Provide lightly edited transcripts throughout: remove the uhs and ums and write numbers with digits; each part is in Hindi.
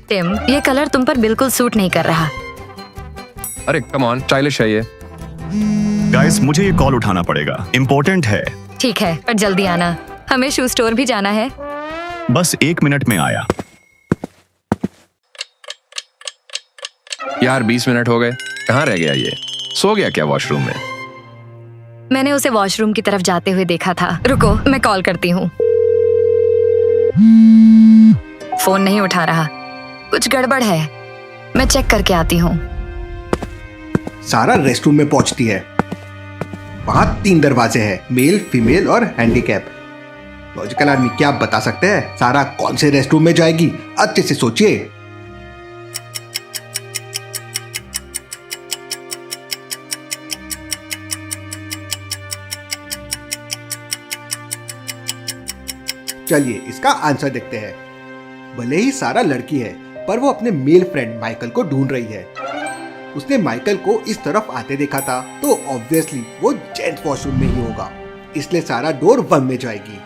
टिम, ये कलर तुम पर बिल्कुल सूट नहीं कर रहा। अरे कम ऑन, स्टाइलिश है ये। गाइस, मुझे ये कॉल उठाना पड़ेगा, इम्पोर्टेंट है। ठीक है, पर जल्दी आना, हमें शू स्टोर भी जाना है। बस 1 मिनट में आया। यार 20 मिनट हो गए, कहाँ रह गया ये? सो गया क्या वॉशरूम में? मैंने उसे वॉशरूम की तरफ जाते हुए देखा था। रुको, मैं कॉल करती हूँ। फोन नहीं उठा रहा, कुछ गड़बड़ है। मैं चेक करके आती हूँ। सारा रेस्टरूम में पहुंचती है। वहां 3 दरवाजे हैं, मेल, फीमेल और हैंडीकैप। लॉजिकल आदमी क्या आप बता सकते हैं सारा कौन से रेस्टरूम में जाएगी? अच्छे से सोचिए। चलिए इसका आंसर देखते हैं। भले ही सारा लड़की है, पर वो अपने मेल फ्रेंड माइकल को ढूंढ रही है। उसने माइकल को इस तरफ आते देखा था, तो ऑब्वियसली वो जेंट्स वॉशरूम में ही होगा, इसलिए सारा डोर 1 में जाएगी।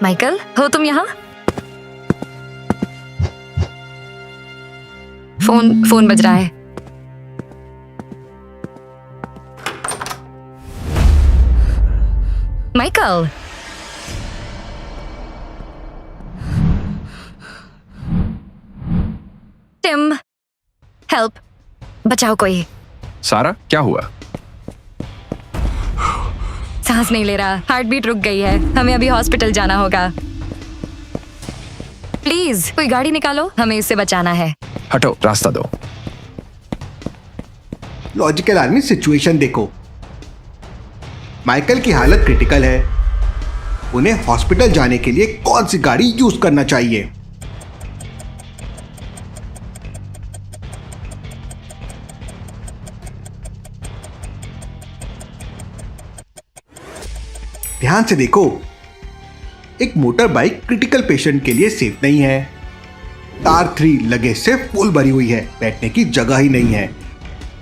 माइकल, हो तुम यहाँ? फोन बज रहा है। माइकल, टिम, हेल्प, बचाओ कोई। सारा, क्या हुआ? सांस नहीं ले रहा, हार्ट बीट रुक गई है। हमें अभी हॉस्पिटल जाना होगा। प्लीज कोई गाड़ी निकालो, हमें इससे बचाना है। हटो, रास्ता दो। लॉजिकल आदमी, सिचुएशन देखो। माइकल की हालत क्रिटिकल है। उन्हें हॉस्पिटल जाने के लिए कौन सी गाड़ी यूज करना चाहिए? ध्यान से देखो, एक मोटर बाइक क्रिटिकल पेशेंट के लिए सेफ नहीं है। कार 3 लगेज से फुल भरी हुई है, बैठने की जगह ही नहीं है।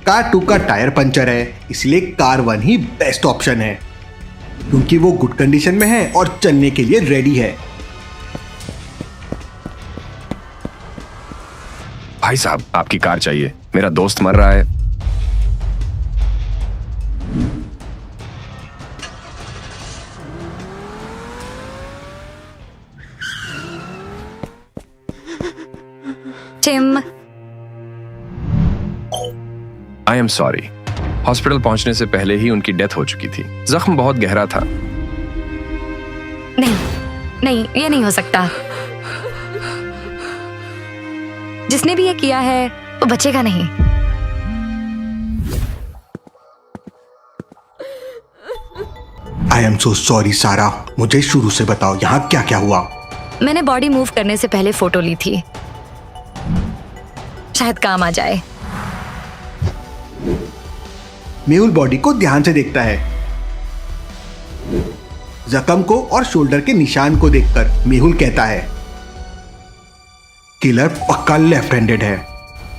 कार 2 का टायर पंचर है, इसलिए कार 1 ही बेस्ट ऑप्शन है, क्योंकि वो गुड कंडीशन में है और चलने के लिए रेडी है। भाई साहब, आपकी कार चाहिए, मेरा दोस्त मर रहा है। Tim, I am sorry. Hospital पहुंचने से पहले ही उनकी डेथ हो चुकी थी। जख्म बहुत गहरा था। नहीं, ये नहीं हो सकता। जिसने भी ये किया है वो बचेगा नहीं। आई एम सो सॉरी सारा, मुझे शुरू से बताओ यहाँ क्या क्या हुआ। मैंने बॉडी मूव करने से पहले फोटो ली थी, शायद काम आ जाए। मेहुल बॉडी को ध्यान से देखता है। जख्म को और शोल्डर के निशान को देखकर मेहुल कहता है किलर पक्का लेफ्ट हैंडेड है।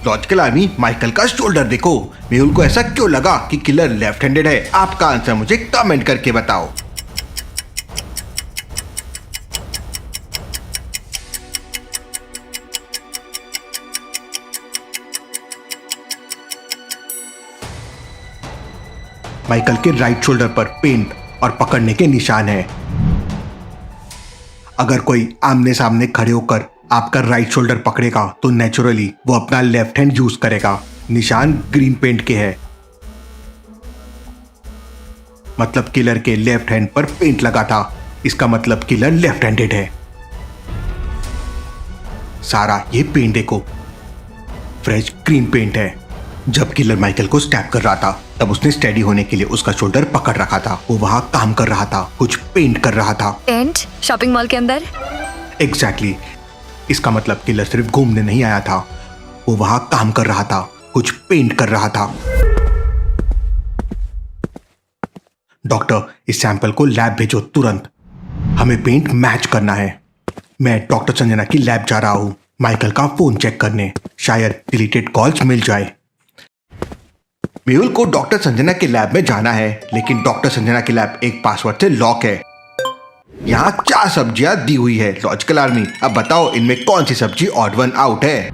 लॉजिकल आदमी, माइकल का शोल्डर देखो। मेहुल को ऐसा क्यों लगा कि किलर लेफ्ट हैंडेड है? आपका आंसर मुझे कमेंट करके बताओ। माइकल के राइट शोल्डर पर पेंट और पकड़ने के निशान हैं। अगर कोई आमने सामने खड़े होकर आपका राइट शोल्डर पकड़ेगा तो नेचुरली वो अपना लेफ्ट हैंड यूज करेगा। निशान ग्रीन पेंट के हैं, मतलब किलर के लेफ्ट हैंड पर पेंट लगा था। इसका मतलब किलर लेफ्ट हैंडेड है। सारा, ये पेंट देखो, फ्रेश ग्रीन पेंट है। जब किलर माइकल को स्टैब कर रहा था तब उसने स्टेडी होने के लिए उसका शोल्डर पकड़ रखा था। वो वहां काम कर रहा था, कुछ पेंट कर रहा था। टेंट शॉपिंग मॉल के अंदर? एग्जैक्टली। इसका मतलब किलर सिर्फ घूमने नहीं आया था, वो वहां काम कर रहा था, कुछ पेंट कर रहा था। डॉक्टर, इस सैंपल को लैब भेजो तुरंत, हमें पेंट मैच करना है। मैं डॉक्टर संजना की लैब जा रहा हूं माइकल का फोन चेक करने, शायद डिलीटेड कॉल्स मिल जाए। मेहुल को डॉक्टर संजना के लैब में जाना है, लेकिन डॉक्टर संजना की लैब एक पासवर्ड से लॉक है। यहाँ 4 सब्जियां दी हुई है। लॉजिकल आर्मी, अब बताओ इनमें कौन सी सब्जी ऑड वन आउट है?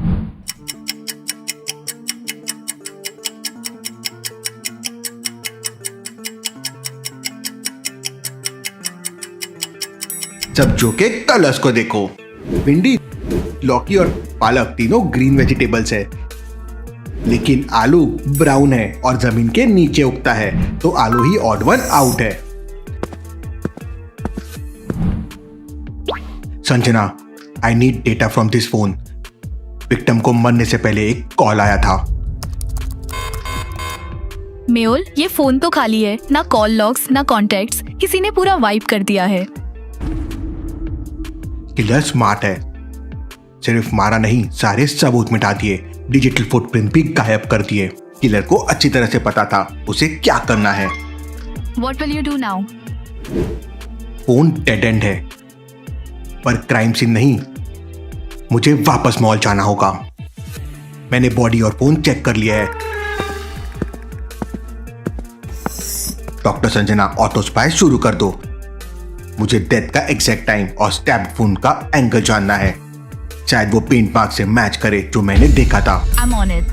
सब्जियों के कलर्स को देखो। भिंडी, लौकी और पालक तीनों ग्रीन वेजिटेबल्स है, लेकिन आलू ब्राउन है और जमीन के नीचे उगता है, तो आलू ही ऑड वन आउट है। Sanjana, I need data from this phone. Victim को मरने से पहले एक कॉल आया था। मेहुल, ये फोन तो खाली है, ना कॉल लॉग्स ना कॉन्टैक्ट्स, किसी ने पूरा वाइप कर दिया है। किलर स्मार्ट है, सिर्फ मारा नहीं, सारे सबूत मिटा दिए, डिजिटल फुटप्रिंट भी गायब कर दिए। किलर को अच्छी तरह से पता था उसे क्या करना है। What will you do now? Phone dead and है, पर क्राइम सीन नहीं। मुझे वापस मॉल जाना होगा। मैंने बॉडी और फोन चेक कर लिया है। डॉक्टर संजना, ऑटो स्पाई शुरू कर दो। मुझे डेथ का एग्जैक्ट टाइम और स्टैब वुंड का एंगल जानना है। शायद वो पेंट मार्क से मैच करे जो मैंने देखा था। I'm on it.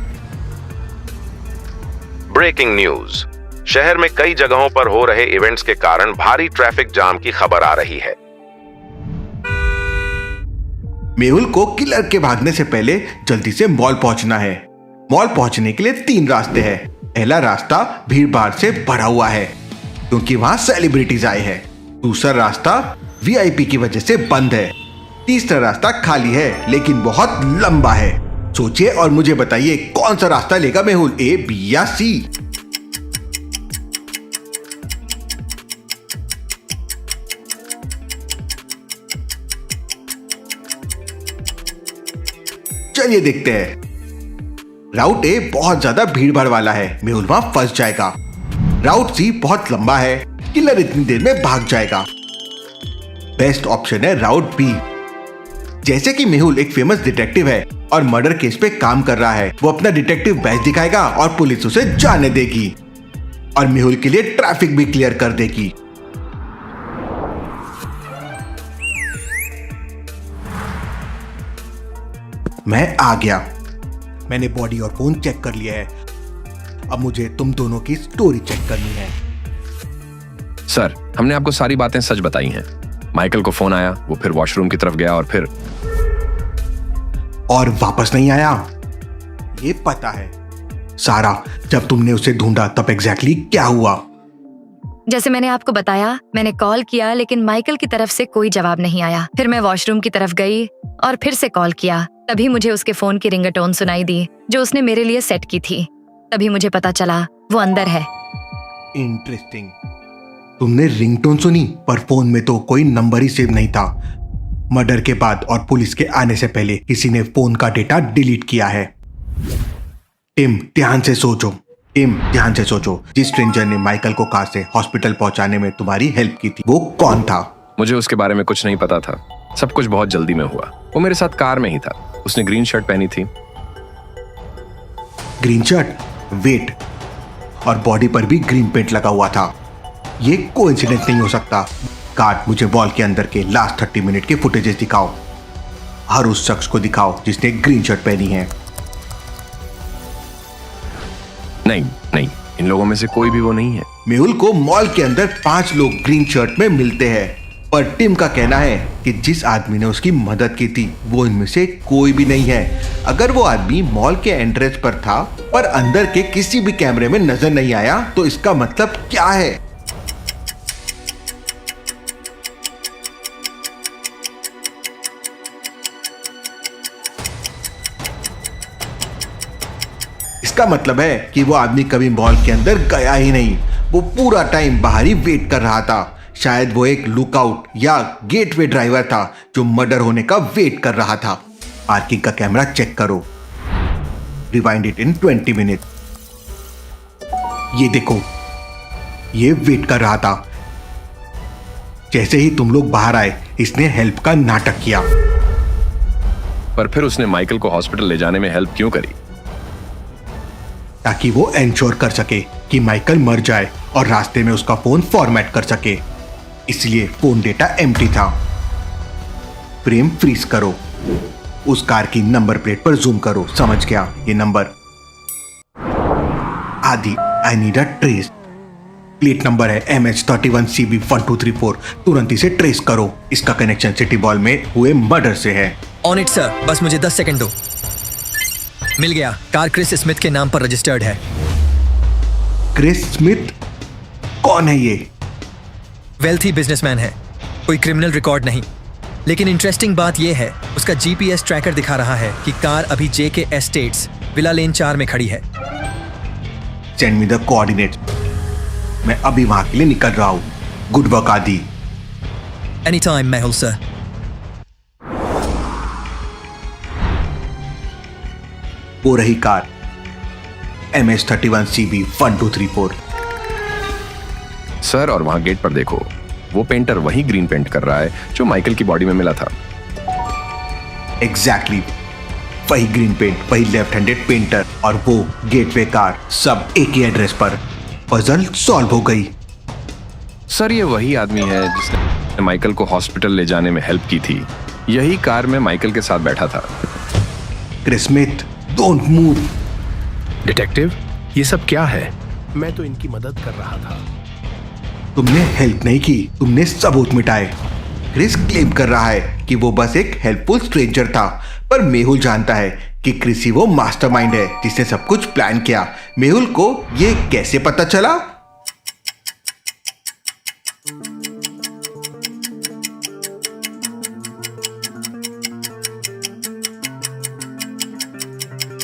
Breaking news. शहर में कई जगहों पर हो रहे इवेंट्स के कारण भारी ट्रैफिक जाम की खबर आ रही है। मेहुल को किलर के भागने से पहले जल्दी से मॉल पहुंचना है। मॉल पहुंचने के लिए 3 रास्ते हैं। पहला रास्ता भीड़ भाड़ से भरा हुआ है क्योंकि वहां सेलिब्रिटीज आए हैं। दूसरा रास्ता वीआईपी की वजह से बंद है। तीसरा रास्ता खाली है लेकिन बहुत लंबा है। सोचिए और मुझे बताइए कौन सा रास्ता लेगा मेहुल, ए, बी या सी? चलिए देखते हैं। राउट ए बहुत ज्यादा भीड़ भाड़ वाला है, मेहुल वहां फंस जाएगा। राउट सी बहुत लंबा है, किलर इतनी देर में भाग जाएगा। बेस्ट ऑप्शन है राउट बी। जैसे कि मेहुल एक फेमस डिटेक्टिव है और मर्डर केस पे काम कर रहा है, वो अपना डिटेक्टिव बैच दिखाएगा और पुलिस उसे जाने देगी और मेहुल के लिए ट्रैफिक भी क्लियर कर देगी। मैं आ गया। मैंने बॉडी और फोन चेक कर लिया है। अब मुझे तुम दोनों की स्टोरी चेक करनी है। सर, हमने आपको सारी बातें सच बताई हैं। माइकल को फोन आया, वो फिर वॉशरूम की तरफ गया और वापस नहीं आया, ये पता है। सारा, जब तुमने उसे ढूंढा तब एग्जैक्टली क्या हुआ? जैसे मैंने आपको बताया, मैंने कॉल किया लेकिन माइकल की तरफ से कोई जवाब नहीं आया। फिर मैं वॉशरूम की तरफ गई और फिर से कॉल किया। तभी मुझे उसके फोन की रिंगटोन सुनाई दी जो उसने मेरे लिए सेट की थी। तभी मुझे पता चला वो अंदर है। इंटरेस्टिंग। तुमने रिंगटोन सुनी पर फोन में तो कोई नंबर ही सेव नहीं था। मर्डर के बाद और पुलिस के आने से पहले किसी ने फोन का डेटा डिलीट किया है। टिम, ध्यान से सोचो। ध्यान से सोचो। जिस स्ट्रेंजर ने माइकल को कार से हॉस्पिटल पहुंचाने में तुम्हारी हेल्प की थी, वो कौन था? मुझे उसके बारे में कुछ नहीं पता था। सब कुछ बहुत जल्दी में हुआ। वो मेरे साथ कार में ही था। उसने ग्रीन शर्ट पहनी थी। ग्रीन शर्ट, वेट, और बॉडी पर भी ग्रीन पेंट लगा हुआ था। ये कोइंसिडेंस नहीं हो सकता। कार्ड, मुझे वॉल के अंदर के लास्ट 30 मिनट के फुटेजेस दिखाओ। हर उस शख्स को दिखाओ जिसने ग्रीन शर्ट पहनी है। नहीं, इन लोगों में से कोई भी वो नहीं है। मेहुल को मॉल के अंदर 5 लोग ग्रीन शर्ट में मिलते हैं, पर टिम का कहना है कि जिस आदमी ने उसकी मदद की थी वो इनमें से कोई भी नहीं है। अगर वो आदमी मॉल के एंट्रेंस पर था पर अंदर के किसी भी कैमरे में नजर नहीं आया, तो इसका मतलब क्या है? इसका मतलब है कि वो आदमी कभी मॉल के अंदर गया ही नहीं। वो पूरा टाइम बाहर ही वेट कर रहा था। शायद वो एक लुकआउट या गेटवे ड्राइवर था जो मर्डर होने का वेट कर रहा था। पार्किंग का कैमरा चेक करो। Rewind it in 20 minute. ये देखो, ये वेट कर रहा था। जैसे ही तुम लोग बाहर आए, इसने हेल्प का नाटक किया। पर फिर उसने माइकल को हॉस्पिटल ले जाने में हेल्प क्यों करी? ताकि वो एंश्योर कर सके कि माइकल मर जाए और रास्ते में उसका फोन फॉर्मेट कर सके। इसलिए फोन डेटा एम्प्टी था। फ्रेम फ्रीज करो, उस कार की नंबर प्लेट पर जूम करो। समझ गया? ये नंबर आदि I need a trace. Plate number है MH31CB1234। तुरंत इसे ट्रेस करो। इसका कनेक्शन सिटी बॉल में हुए मर्डर से है। ऑन इट सर, बस मुझे 10 सेकंड दो। मिल गया, कार क्रिस स्मिथ के नाम पर रजिस्टर्ड है। Chris Smith? कौन है ये? वेल्थी बिजनेसमैन है, कोई क्रिमिनल रिकॉर्ड नहीं। लेकिन इंटरेस्टिंग बात यह है, उसका जीपीएस ट्रैकर दिखा रहा है कि कार अभी जेके एस्टेट्स विला लेन 4 में खड़ी है। Send me the coordinates. मैं अभी वहां के लिए निकल रहा हूं। गुड वर्क आदि। Any time Mehul sir. वो रही कार MH31CB1234। सर, और वहां गेट पर देखो, वो पेंटर वही ग्रीन पेंट कर रहा है जो माइकल की बॉडी में मिला था। एग्जैक्टली वही ग्रीन पेंट, वही लेफ्ट हैंडेड पेंटर और वो गेटवे कार, सब एक ही एड्रेस पर। पजल सॉल्व हो गई। सर, ये वही आदमी है जिसने माइकल को हॉस्पिटल ले जाने में हेल्प की थी। यही कार में माइकल के साथ बैठा था। Chris Smith, don't move. Detective, ये सब क्या है? मैं तो इनकी मदद कर रहा था। तुमने हेल्प नहीं की, तुमने सबूत मिटाए। क्रिस क्लेम कर रहा है कि वो बस एक हेल्पफुल स्ट्रेंजर था, पर मेहुल जानता है कि क्रिस ही वो मास्टरमाइंड है जिसने सब कुछ प्लान किया। मेहुल को ये कैसे पता चला?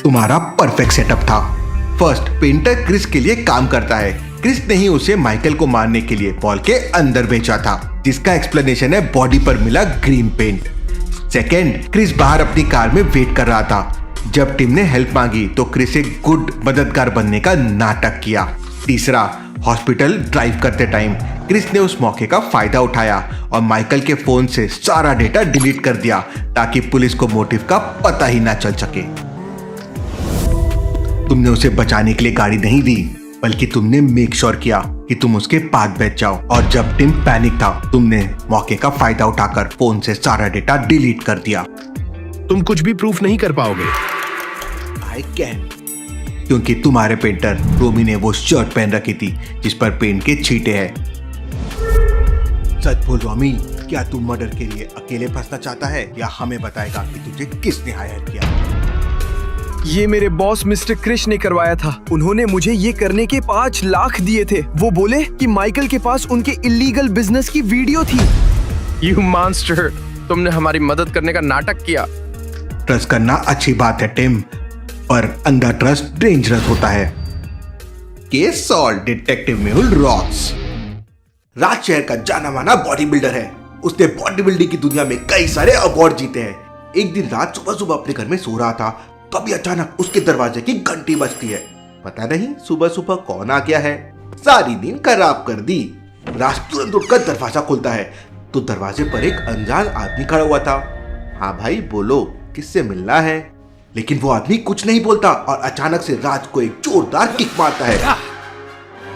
तुम्हारा परफेक्ट सेटअप था। फर्स्ट, पेंटर क्रिस के लिए काम करता है। क्रिस ने ही उसे माइकल को मारने के लिए बॉल के अंदर भेजा था, जिसका एक्सप्लेनेशन है बॉडी पर मिला ग्रीन पेंट। सेकेंड, क्रिस बाहर अपनी कार में वेट कर रहा था। जब टीम ने हेल्प मांगी तो क्रिस एक गुड मददगार बनने का नाटक किया। तीसरा, हॉस्पिटल ड्राइव करते टाइम क्रिस ने उस मौके का फायदा उठाया और माइकल के फोन से सारा डेटा डिलीट कर दिया ताकि पुलिस को मोटिव का पता ही ना चल सके। तुमने उसे बचाने के लिए गाड़ी नहीं दी, बल्कि तुमने मेक श्योर किया कि तुम उसके पास बैठ जाओ। और जब टिम पैनिक था, तुमने मौके का फायदा उठाकर फोन से सारा डेटा डिलीट कर दिया। तुम कुछ भी प्रूफ नहीं कर पाओगे। आई कैन, क्योंकि तुम्हारे पेंटर रोमी ने वो शर्ट पहन रखी थी जिस पर पेंट के छींटे हैं। सच बोल रोमी, क्या तू मर्डर के लिए अकेले फंसना चाहता है या हमें बताएगा कि तुझे किसने हायर किया? ये मेरे बॉस मिस्टर क्रिश ने करवाया था। उन्होंने मुझे ये करने के 5 लाख दिए थे। वो बोले कि माइकल के पास उनके इलीगल बिजनेस की वीडियो थी। यू मॉन्स्टर, तुमने हमारी मदद करने का नाटक किया। ट्रस्ट करना अच्छी बात है टिम, पर अंधा ट्रस्ट डेंजरस होता है। Case solve, detective Mehul rocks. Raj शहर का जाना माना बॉडी बिल्डर है। उसने बॉडी बिल्डिंग की दुनिया में कई सारे अवार्ड जीते हैं। एक दिन रात सुबह सुबह अपने घर में सो रहा था, तभी अचानक उसके दरवाजे की घंटी बजती है। पता नहीं सुबह सुबह कौन आ गया है, सारी नींद खराब कर दी। राज तुरंत उठकर दरवाजा खोलता है तो दरवाजे पर एक अनजान आदमी खड़ा हुआ था। हाँ भाई बोलो, किससे मिलना है? लेकिन वो आदमी कुछ नहीं बोलता और अचानक से राज को एक जोरदार किक मारता है,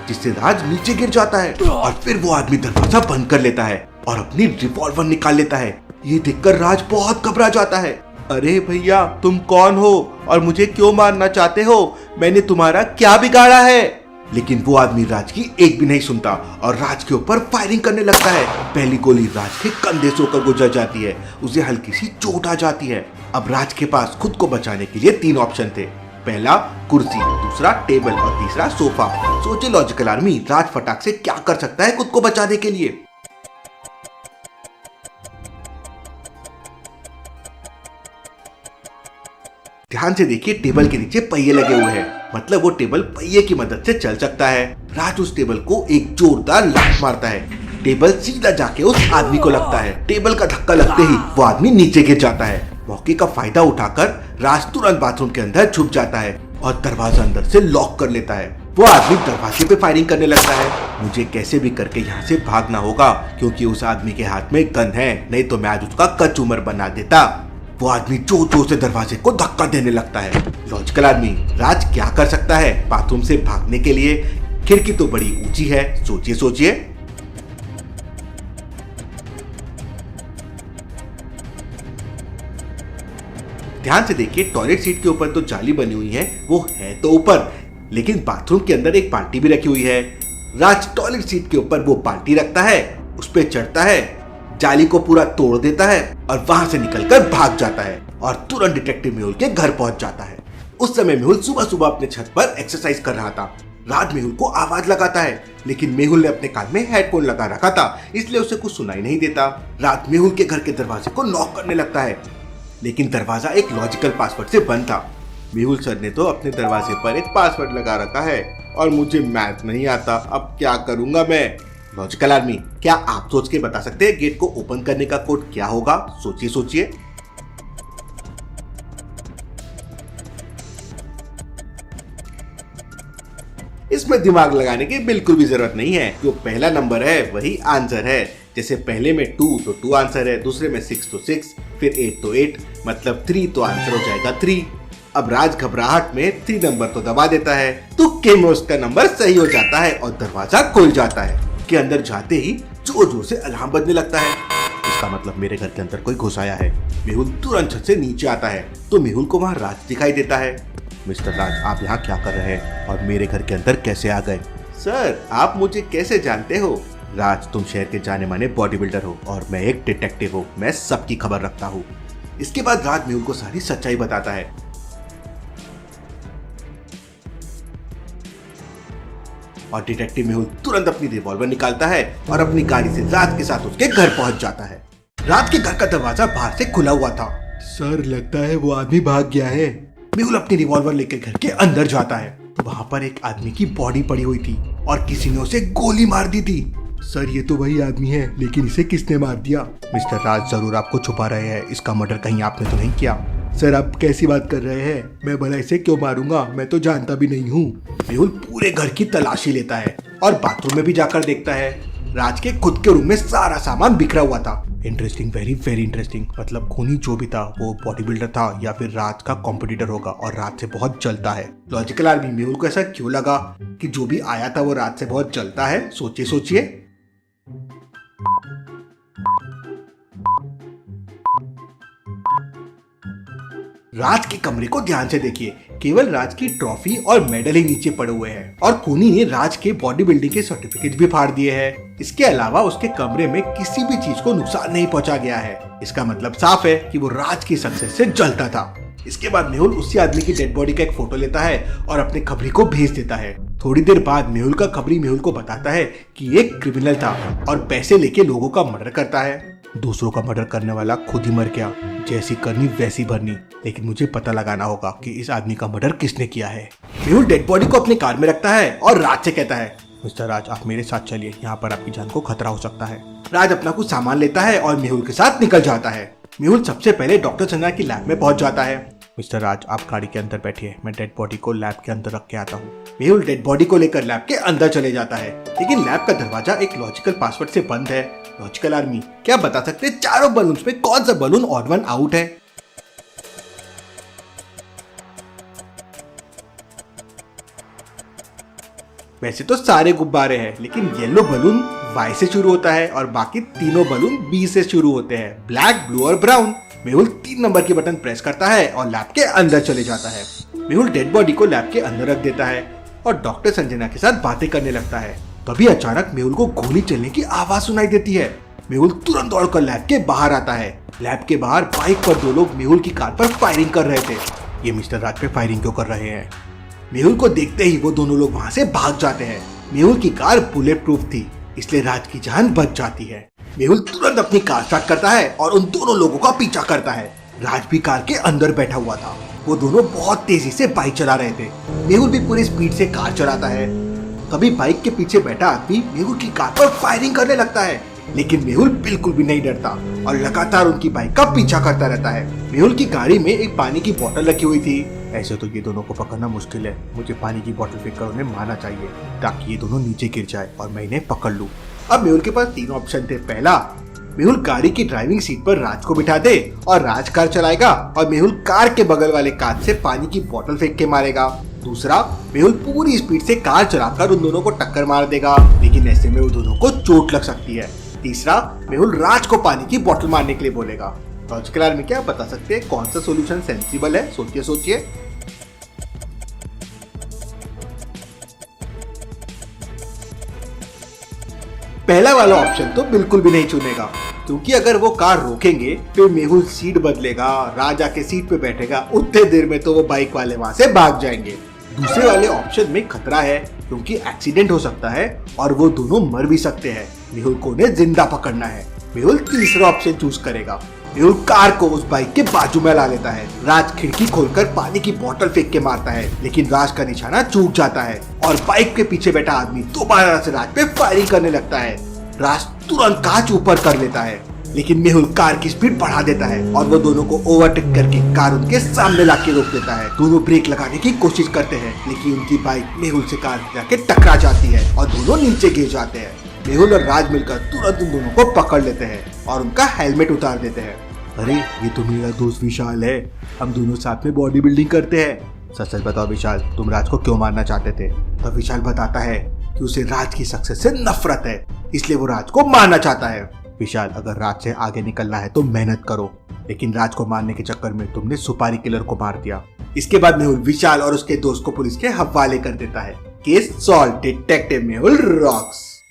जिससे राज नीचे गिर जाता है। और फिर वो आदमी दरवाजा बंद कर लेता है और अपनी रिवॉल्वर निकाल लेता है। ये देखकर राज बहुत घबरा जाता है। अरे भैया, तुम कौन हो और मुझे क्यों मारना चाहते हो? मैंने तुम्हारा क्या बिगाड़ा है? लेकिन वो आदमी राज की एक भी नहीं सुनता और राज के ऊपर फायरिंग करने लगता है। पहली गोली राज के कंधे से होकर गुजर जाती है, उसे हल्की सी चोट आ जाती है। अब राज के पास खुद को बचाने के लिए 3 ऑप्शन थे। पहला कुर्सी, दूसरा टेबल और तीसरा सोफा। सोचे लॉजिकल आर्मी, राज फटाक से क्या कर सकता है खुद को बचाने के लिए? ध्यान से देखिए, टेबल के नीचे पहिए लगे हुए हैं, मतलब वो टेबल पहिए की मदद से चल सकता है। राज उस टेबल को एक जोरदार लात मारता है। टेबल सीधा जाके उस आदमी को लगता है। टेबल का धक्का लगते ही वो आदमी नीचे गिर जाता है। मौके का फायदा उठाकर राज तुरंत बाथरूम के अंदर छुप जाता है और दरवाजा अंदर से लॉक कर लेता है। वो आदमी दरवाजे पे फायरिंग करने लगता है। मुझे कैसे भी करके यहाँ से भागना होगा, क्योंकि उस आदमी के हाथ में गन है, नहीं तो मैं आज उसका कचूमर बना देता। वो आदमी जोर जोर से दरवाजे को धक्का देने लगता है। लॉजिकल आदमी, राज क्या कर सकता है बाथरूम से भागने के लिए? खिड़की तो बड़ी ऊंची है, सोचिए सोचिए। ध्यान से देखिए, टॉयलेट सीट के ऊपर तो जाली बनी हुई है, वो है तो ऊपर, लेकिन बाथरूम के अंदर एक बाल्टी भी रखी हुई है। राज टॉयलेट सीट के ऊपर वो बाल्टी रखता है, उस पर चढ़ता है, जाली को पूरा तोड़ देता है और वहां से निकलकर भाग जाता है और तुरंत डिटेक्टिव मेहुल के घर पहुंच जाता है। उस समय मेहुल सुबह सुबह अपने छत पर एक्सरसाइज कर रहा था। राज मेहुल को आवाज लगाता है, लेकिन मेहुल ने अपने कान में हेडफोन लगा रखा था, इसलिए उसे कुछ सुनाई नहीं देता। राज मेहुल के घर के दरवाजे को नॉक करने लगता है, लेकिन दरवाजा एक लॉजिकल पासवर्ड से बंद था। मेहुल सर ने तो अपने दरवाजे पर एक पासवर्ड लगा रखा है और मुझे मैथ नहीं आता, अब क्या करूंगा मैं। लॉजिकल आर्मी, क्या आप सोच के बता सकते हैं गेट को ओपन करने का कोड क्या होगा? सोचिए सोचिए। इसमें दिमाग लगाने की बिल्कुल भी जरूरत नहीं है, जो पहला नंबर है वही आंसर है। जैसे पहले में 2 तो 2 आंसर है, दूसरे में 6 तो 6, फिर 8 तो 8, मतलब 3 तो आंसर हो जाएगा 3। अब राज घबराहट में 3 नंबर तो दबा देता है, तुक्के में उसका नंबर सही हो जाता है और दरवाजा खुल जाता है। के अंदर जाते ही जोर जोर से अलार्म बजने लगता है। इसका मतलब मेरे घर के अंदर कोई घुस आया है। मेहुल तुरंत छत से नीचे आता है तो मेहुल को वहाँ राज दिखाई देता है। मिस्टर राज, आप यहाँ क्या कर रहे हैं और मेरे घर के अंदर कैसे आ गए? सर, आप मुझे कैसे जानते हो? राज, तुम शहर के जाने माने बॉडी बिल्डर हो और मैं एक डिटेक्टिव हूँ, मैं सबकी खबर रखता हूँ। इसके बाद राज मेहुल को सारी सच्चाई बताता है। और डिटेक्टिव मेहुल तुरंत अपनी रिवॉल्वर निकालता है और अपनी गाड़ी से राज के साथ उसके घर पहुंच जाता है। राज के घर का दरवाजा बाहर से खुला हुआ था। सर, लगता है वो आदमी भाग गया है। मेहुल अपनी रिवॉल्वर लेकर घर के अंदर जाता है तो वहां पर एक आदमी की बॉडी पड़ी हुई थी और किसी ने उसे गोली मार दी थी। सर, ये तो वही आदमी है, लेकिन इसे किसने मार दिया? मिस्टर राज, जरूर आपको छुपा रहे हैं, इसका मर्डर कहीं आपने तो नहीं किया? सर, आप कैसी बात कर रहे हैं? मैं भला इसे क्यों मारूंगा? मैं तो जानता भी नहीं हूँ। मेहुल पूरे घर की तलाशी लेता है और बाथरूम में भी जाकर देखता है। राज के खुद के रूम में सारा सामान बिखरा हुआ था। Interesting, very very interesting. मतलब खूनी जो भी था वो बॉडी बिल्डर था या फिर राज का कॉम्पिटिटर होगा और राज से बहुत जलता है। लॉजिकल आर्मी, मेहुल को ऐसा क्यों लगा कि जो भी आया था वो राज से बहुत जलता है? सोचिए सोचिए। राज के कमरे को ध्यान से देखिए, केवल राज की ट्रॉफी और मेडल ही नीचे पड़े हुए हैं और खूनी ने राज के बॉडी बिल्डिंग के सर्टिफिकेट भी फाड़ दिए हैं। इसके अलावा उसके कमरे में किसी भी चीज को नुकसान नहीं पहुंचा गया है। इसका मतलब साफ है कि वो राज की सक्सेस से जलता था। इसके बाद मेहुल उसी आदमी की डेड बॉडी का एक फोटो लेता है और अपने खबरी को भेज देता है। थोड़ी देर बाद मेहुल का खबरी मेहुल को बताता है कि एक क्रिमिनल था और पैसे लेके लोगों का मर्डर करता है। दूसरों का मर्डर करने वाला खुद ही मर गया, जैसी करनी वैसी भरनी। लेकिन मुझे पता लगाना होगा कि इस आदमी का मर्डर किसने किया है। मेहुल डेड बॉडी को अपनी कार में रखता है और राज से कहता है, मिस्टर राज, आप मेरे साथ चलिए, यहाँ पर आपकी जान को खतरा हो सकता है। राज अपना कुछ सामान लेता है और मेहुल के साथ निकल जाता है। मेहुल सबसे पहले डॉक्टर संजना की लैब में पहुंच जाता है। मिस्टर राज, आप गाड़ी के अंदर बैठिए, मैं डेड बॉडी को लैब के अंदर रख के आता हूँ। मेहुल डेड बॉडी को लेकर लैब के अंदर चले जाता है, लेकिन लैब का दरवाजा एक लॉजिकल पासवर्ड से बंद है। लॉजिकल आर्मी, क्या बता सकते हैं चारों बलून्स में कौन सा बलून ऑड वन आउट है? वैसे तो सारे गुब्बारे हैं, लेकिन येलो बलून वाई से शुरू होता है और बाकी तीनों बलून बी से शुरू होते हैं, ब्लैक, ब्लू और ब्राउन। मेहुल 3 नंबर की बटन प्रेस करता है और लैब के अंदर चले जाता है। मेहुल डेड बॉडी को लैब के अंदर रख देता है और डॉक्टर संजना के साथ बातें करने लगता है। तभी अचानक मेहुल को गोली चलने की आवाज सुनाई देती है। मेहुल तुरंत दौड़कर लैब के बाहर आता है। लैब के बाहर बाइक पर 2 लोग मेहुल की कार पर फायरिंग कर रहे थे। ये मिस्टर राज पे फायरिंग क्यों कर रहे हैं? मेहुल को देखते ही वो दोनों लोग वहाँ से भाग जाते हैं। मेहुल की कार बुलेट प्रूफ थी, इसलिए राज की जान बच जाती है। मेहुल तुरंत अपनी कार स्टार्ट करता है और उन दोनों लोगों का पीछा करता है। राज भी कार के अंदर बैठा हुआ था। वो दोनों बहुत तेजी से बाइक चला रहे थे। मेहुल भी पूरी स्पीड से कार चलाता है। तभी बाइक के पीछे बैठा आदमी मेहुल की कार पर फायरिंग करने लगता है, लेकिन मेहुल बिल्कुल भी नहीं डरता और लगातार उनकी बाइक का पीछा करता रहता है। मेहुल की गाड़ी में एक पानी की बोतल रखी हुई थी। ऐसे तो ये दोनों को पकड़ना मुश्किल है, मुझे पानी की बोतल फेंक कर उन्हें मारना चाहिए ताकि ये दोनों नीचे गिर जाए और मैं इन्हें पकड़ लूं। अब मेहुल के पास 3 ऑप्शन थे। पहला, मेहुल गाड़ी की ड्राइविंग सीट पर राज को बिठा दे और राज कार चलाएगा और मेहुल कार के बगल वाले कांच से पानी की बोतल फेंक के मारेगा। दूसरा, मेहुल पूरी स्पीड से कार चलाकर उन दोनों को टक्कर मार देगा, लेकिन ऐसे में उन दोनों को चोट लग सकती है। तीसरा, मेहुल राज को पानी की बोतल मारने के लिए बोलेगा। लॉजिकल आर्मी क्या बता सकते हैं कौन सा सॉल्यूशन सेंसिबल है? सोचिए सोचिए। पहला वाला ऑप्शन तो बिल्कुल भी नहीं चुनेगा, क्योंकि अगर वो कार रोकेंगे फिर मेहुल सीट बदलेगा, राज आके सीट पे बैठेगा, उतने देर में तो वो बाइक वाले वहां से भाग जाएंगे। दूसरे वाले ऑप्शन में खतरा है क्योंकि एक्सीडेंट हो सकता है और वो दोनों मर भी सकते हैं। मेहुल को उन्हें जिंदा पकड़ना है। मेहुल तीसरा ऑप्शन चूज करेगा। मेहुल कार को उस बाइक के बाजू में ला लेता है। राज खिड़की खोलकर पानी की बोतल फेंक के मारता है, लेकिन राज का निशाना चूक जाता है और बाइक के पीछे बैठा आदमी दोबारा से राज पे फायरिंग करने लगता है। राज तुरंत कांच ऊपर कर लेता है, लेकिन मेहुल कार की स्पीड बढ़ा देता है और वो दोनों को ओवरटेक करके कार उनके सामने लाके रोक देता है। दोनों ब्रेक लगाने की कोशिश करते हैं, लेकिन उनकी बाइक मेहुल से कार जाके टकरा जाती है और दोनों नीचे गिर जाते हैं। मेहुल और राज मिलकर तुरंत उन दोनों को पकड़ लेते हैं और उनका हेलमेट उतार देते हैं। अरे ये तो मेरा दोस्त विशाल है, हम दोनों साथ में बॉडी बिल्डिंग करते हैं। सच सच बताओ विशाल, तुम राज को क्यों मारना चाहते थे? तब विशाल बताता है कि उसे राज की सक्सेस से नफरत है, इसलिए वो राज को मारना चाहता है। विशाल, अगर राज से आगे निकलना है तो मेहनत करो, लेकिन राज को मारने के चक्कर में तुमने सुपारी किलर को मार दिया। इसके बाद मेहुल विशाल और उसके दोस्त को पुलिस के हवाले कर देता है। Case solve, detective Mehul rocks.